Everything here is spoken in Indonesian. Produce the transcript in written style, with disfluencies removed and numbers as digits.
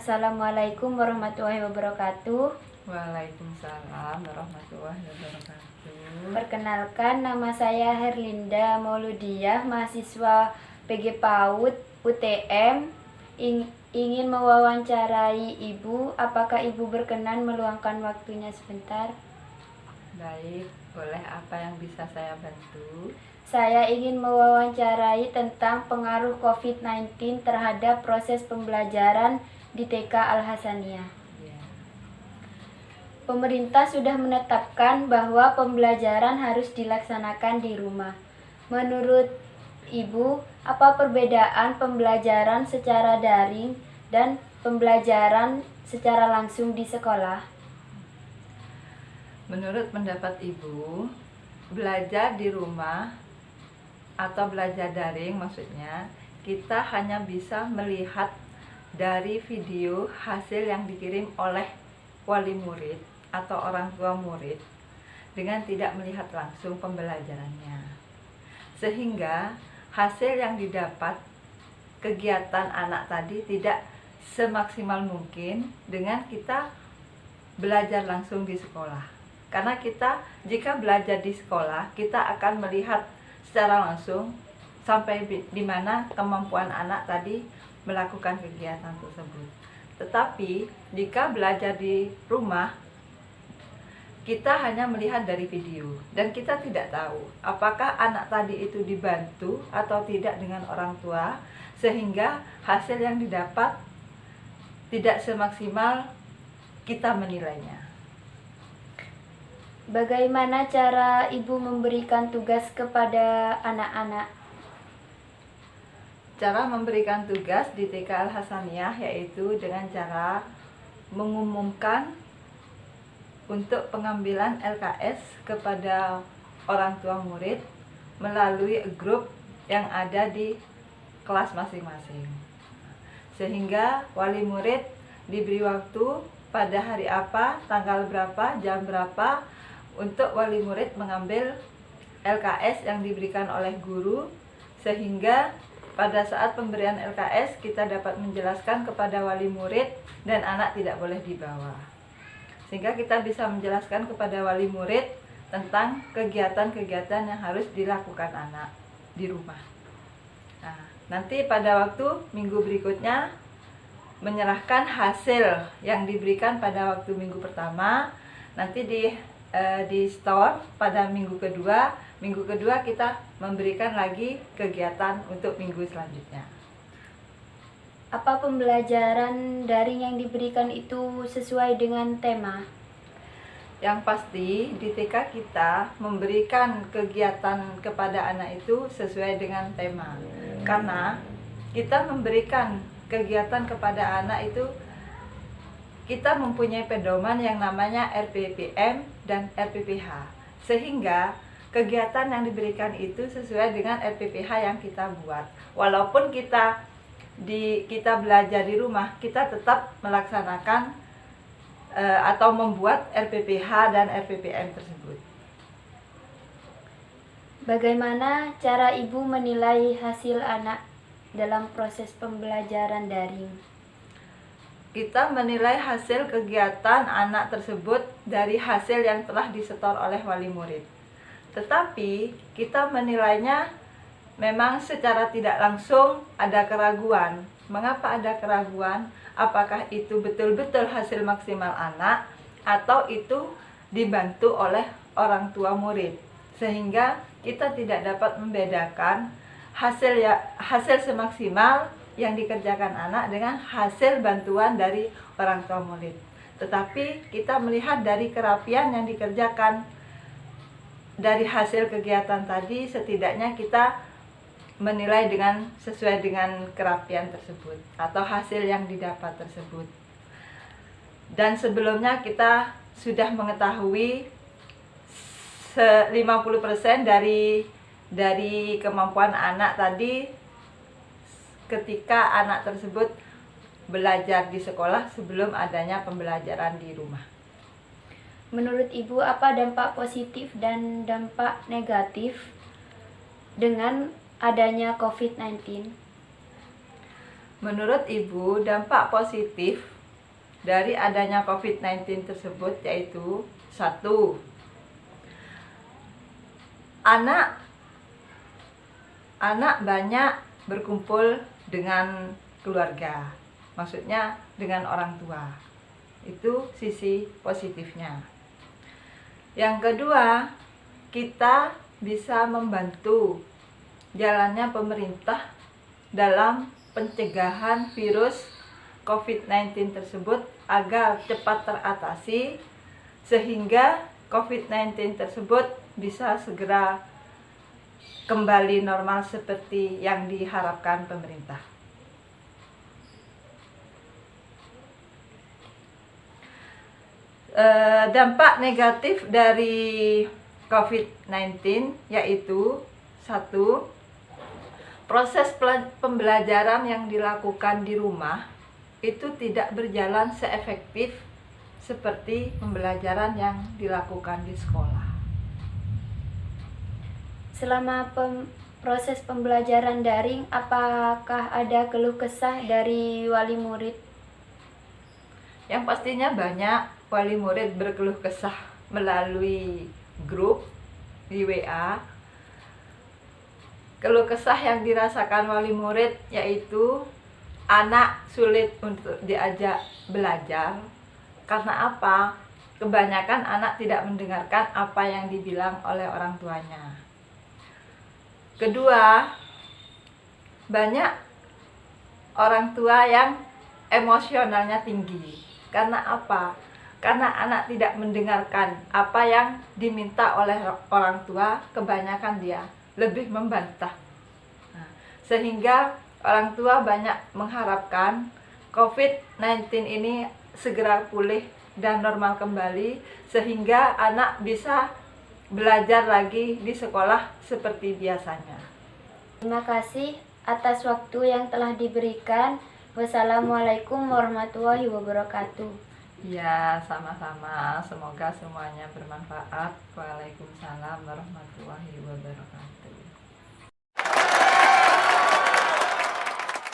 Assalamualaikum warahmatullahi wabarakatuh. Waalaikumsalam warahmatullahi wabarakatuh. Perkenalkan, nama saya Herlinda Mauludiah, mahasiswa PG PAUD UTM. Ingin mewawancarai Ibu. Apakah Ibu berkenan meluangkan waktunya sebentar? Baik, boleh, apa yang bisa saya bantu? Saya ingin mewawancarai tentang pengaruh COVID-19 terhadap proses pembelajaran di TK Al-Hasaniyah. Ya. Pemerintah sudah menetapkan bahwa pembelajaran harus dilaksanakan di rumah. Menurut Ibu, apa perbedaan pembelajaran secara daring dan pembelajaran secara langsung di sekolah? Menurut pendapat Ibu, belajar di rumah atau belajar daring maksudnya, kita hanya bisa melihat dari video hasil yang dikirim oleh wali murid atau orang tua murid dengan tidak melihat langsung pembelajarannya. Sehingga hasil yang didapat kegiatan anak tadi tidak semaksimal mungkin dengan kita belajar langsung di sekolah. Karena kita jika belajar di sekolah, kita akan melihat secara langsung sampai di mana kemampuan anak tadi melakukan kegiatan tersebut. Tetapi jika belajar di rumah, kita hanya melihat dari video dan kita tidak tahu apakah anak tadi itu dibantu atau tidak dengan orang tua, sehingga hasil yang didapat tidak semaksimal kita menilainya. Bagaimana cara Ibu memberikan tugas kepada anak-anak? Cara memberikan tugas di TK Al-Hasaniyah yaitu dengan cara mengumumkan untuk pengambilan LKS kepada orang tua murid melalui grup yang ada di kelas masing-masing. Sehingga wali murid diberi waktu pada hari apa, tanggal berapa, jam berapa untuk wali murid mengambil LKS yang diberikan oleh guru, sehingga pada saat pemberian LKS kita dapat menjelaskan kepada wali murid dan anak tidak boleh dibawa. Sehingga kita bisa menjelaskan kepada wali murid tentang kegiatan-kegiatan yang harus dilakukan anak di rumah. Nah, nanti pada waktu minggu berikutnya menyerahkan hasil yang diberikan pada waktu minggu pertama, nanti di store pada minggu kedua kita memberikan lagi kegiatan untuk minggu selanjutnya. Apa pembelajaran daring yang diberikan itu sesuai dengan tema? Yang pasti di TK kita memberikan kegiatan kepada anak itu sesuai dengan tema. Karena kita memberikan kegiatan kepada anak itu, kita mempunyai pedoman yang namanya RPPM dan RPPH. Sehingga kegiatan yang diberikan itu sesuai dengan RPPH yang kita buat. Walaupun kita belajar di rumah, kita tetap melaksanakan atau membuat RPPH dan RPPM tersebut. Bagaimana cara Ibu menilai hasil anak dalam proses pembelajaran daring? Kita menilai hasil kegiatan anak tersebut dari hasil yang telah disetor oleh wali murid. Tetapi kita menilainya memang secara tidak langsung ada keraguan. Mengapa ada keraguan? Apakah itu betul-betul hasil maksimal anak atau itu dibantu oleh orang tua murid? Sehingga kita tidak dapat membedakan hasil semaksimal yang dikerjakan anak dengan hasil bantuan dari orang tua murid. Tetapi kita melihat dari kerapian yang dikerjakan dari hasil kegiatan tadi, setidaknya kita menilai sesuai dengan kerapian tersebut atau hasil yang didapat tersebut. Dan sebelumnya kita sudah mengetahui 50% dari kemampuan anak tadi ketika anak tersebut belajar di sekolah sebelum adanya pembelajaran di rumah. Menurut Ibu, apa dampak positif dan dampak negatif dengan adanya COVID-19? Menurut Ibu, dampak positif dari adanya COVID-19 tersebut, yaitu satu, anak banyak berkumpul dengan keluarga, maksudnya dengan orang tua. Itu sisi positifnya. Yang kedua, kita bisa membantu jalannya pemerintah dalam pencegahan virus COVID-19 tersebut agar cepat teratasi, sehingga COVID-19 tersebut bisa segera kembali normal seperti yang diharapkan pemerintah. Dampak negatif dari COVID-19 yaitu satu, proses pembelajaran yang dilakukan di rumah itu tidak berjalan seefektif seperti pembelajaran yang dilakukan di sekolah. Selama proses pembelajaran daring, apakah ada keluh kesah dari wali murid? Yang pastinya banyak wali murid berkeluh kesah melalui grup di WA. Keluh kesah yang dirasakan wali murid yaitu anak sulit untuk diajak belajar. Karena apa? Kebanyakan anak tidak mendengarkan apa yang dibilang oleh orang tuanya. Kedua, banyak orang tua yang emosionalnya tinggi. Karena apa? Karena anak tidak mendengarkan apa yang diminta oleh orang tua, kebanyakan dia lebih membantah. Sehingga orang tua banyak mengharapkan COVID-19 ini segera pulih dan normal kembali, sehingga anak bisa belajar lagi di sekolah seperti biasanya. Terima kasih atas waktu yang telah diberikan. Wassalamualaikum warahmatullahi wabarakatuh. Ya, sama-sama. Semoga semuanya bermanfaat. Waalaikumsalam warahmatullahi wabarakatuh.